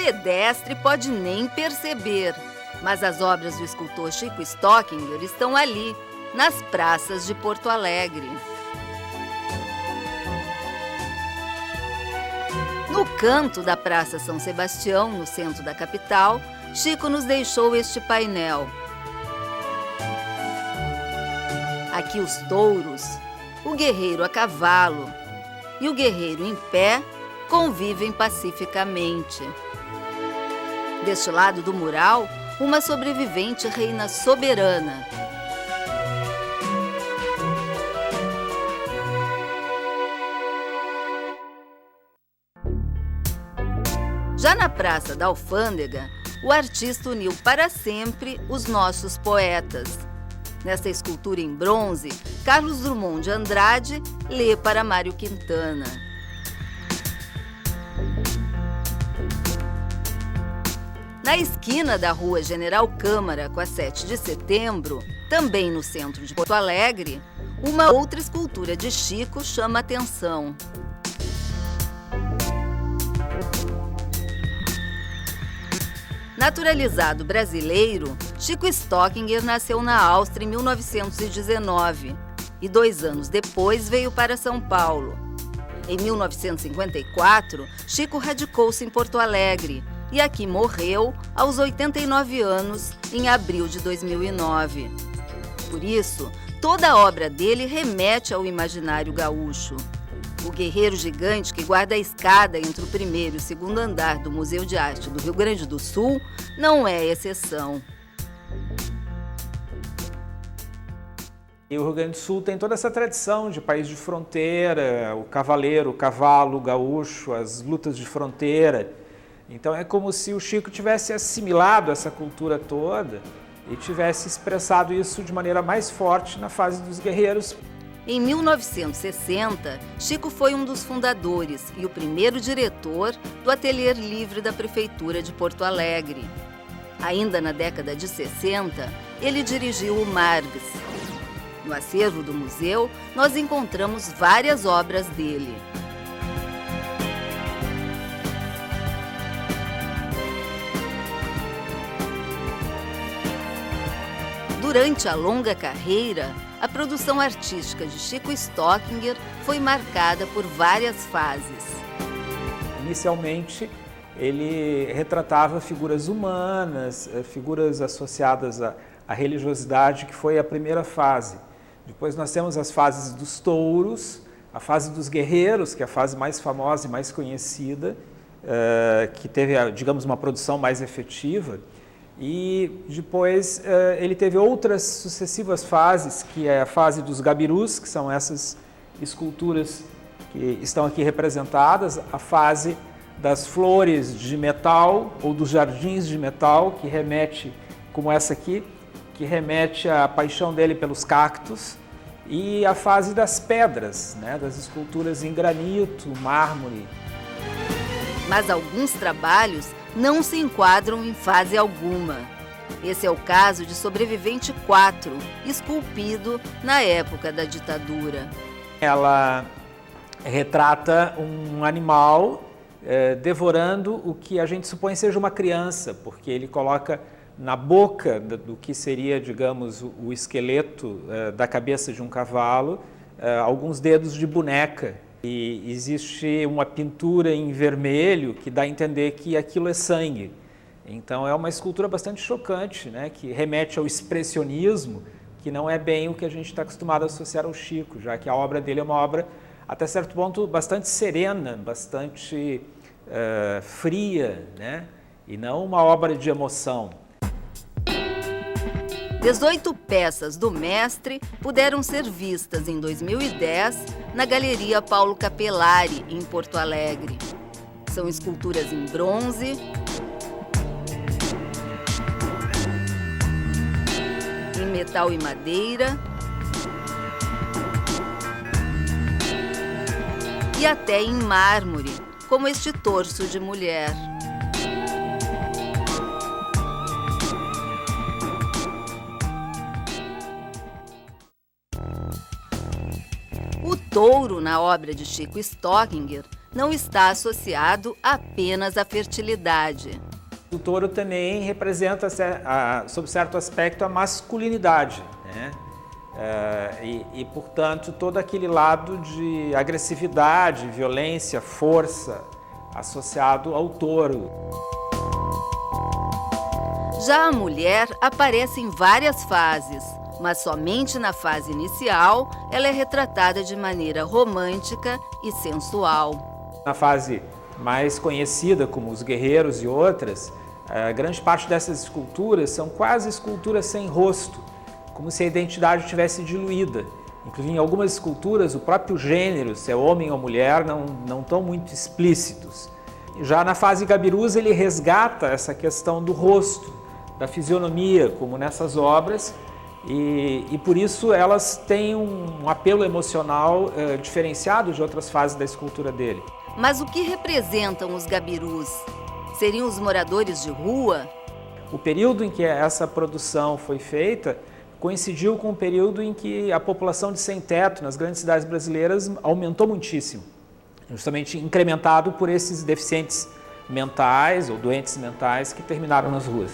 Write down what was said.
pedestre pode nem perceber, mas as obras do escultor Chico Stockinger estão ali, nas praças de Porto Alegre. No canto da Praça São Sebastião, no centro da capital, Chico nos deixou este painel. Aqui os touros, o guerreiro a cavalo e o guerreiro em pé convivem pacificamente. Deste lado do mural, uma sobrevivente reina soberana. Já na Praça da Alfândega, o artista uniu para sempre os nossos poetas. Nesta escultura em bronze, Carlos Drummond de Andrade lê para Mário Quintana. Na esquina da Rua General Câmara com a 7 de Setembro, também no centro de Porto Alegre, uma outra escultura de Chico chama a atenção. Naturalizado brasileiro, Chico Stockinger nasceu na Áustria em 1919 e 2 anos depois veio para São Paulo. Em 1954, Chico radicou-se em Porto Alegre e aqui morreu aos 89 anos em abril de 2009. Por isso, toda a obra dele remete ao imaginário gaúcho. O guerreiro gigante que guarda a escada entre o primeiro e o segundo andar do Museu de Arte do Rio Grande do Sul não é exceção. E o Rio Grande do Sul tem toda essa tradição de país de fronteira, o cavaleiro, o cavalo, o gaúcho, as lutas de fronteira. Então é como se o Chico tivesse assimilado essa cultura toda e tivesse expressado isso de maneira mais forte na fase dos guerreiros. Em 1960, Chico foi um dos fundadores e o primeiro diretor do Ateliê Livre da Prefeitura de Porto Alegre. Ainda na década de 60, ele dirigiu o Margs. No acervo do museu, nós encontramos várias obras dele. Durante a longa carreira, a produção artística de Chico Stockinger foi marcada por várias fases. Inicialmente, ele retratava figuras humanas, figuras associadas à religiosidade, que foi a primeira fase. Depois nós temos as fases dos touros, a fase dos guerreiros, que é a fase mais famosa e mais conhecida, que teve, digamos, uma produção mais efetiva. E depois ele teve outras sucessivas fases, que é a fase dos gabirus, que são essas esculturas que estão aqui representadas, a fase das flores de metal ou dos jardins de metal, que remete, como essa aqui, que remete à paixão dele pelos cactos, e a fase das pedras, né, das esculturas em granito, mármore. Mas alguns trabalhos não se enquadram em fase alguma. Esse é o caso de Sobrevivente 4, esculpido na época da ditadura. Ela retrata um animal devorando o que a gente supõe seja uma criança, porque ele coloca na boca do que seria, digamos, o esqueleto da cabeça de um cavalo, alguns dedos de boneca. E existe uma pintura em vermelho que dá a entender que aquilo é sangue. Então é uma escultura bastante chocante, né, que remete ao expressionismo, que não é bem o que a gente está acostumado a associar ao Chico, já que a obra dele é uma obra, até certo ponto, bastante serena, bastante fria, né, e não uma obra de emoção. 18 peças do mestre puderam ser vistas em 2010 na Galeria Paulo Capellari, em Porto Alegre. São esculturas em bronze, em metal e madeira e até em mármore, como este torso de mulher. O touro, na obra de Chico Stockinger, não está associado apenas à fertilidade. O touro também representa, sob certo aspecto, a masculinidade, né? Portanto, todo aquele lado de agressividade, violência, força associado ao touro. Já a mulher aparece em várias fases, mas somente na fase inicial ela é retratada de maneira romântica e sensual. Na fase mais conhecida, como os guerreiros e outras, grande parte dessas esculturas são quase esculturas sem rosto, como se a identidade tivesse diluída. Inclusive, em algumas esculturas, o próprio gênero, se é homem ou mulher, não estão muito explícitos. Já na fase Gabirus, ele resgata essa questão do rosto, da fisionomia, como nessas obras, e por isso elas têm um apelo emocional diferenciado de outras fases da escultura dele. Mas o que representam os Gabirus? Seriam os moradores de rua? O período em que essa produção foi feita coincidiu com o período em que a população de sem-teto nas grandes cidades brasileiras aumentou muitíssimo, justamente incrementado por esses deficientes mentais ou doentes mentais que terminaram nas ruas.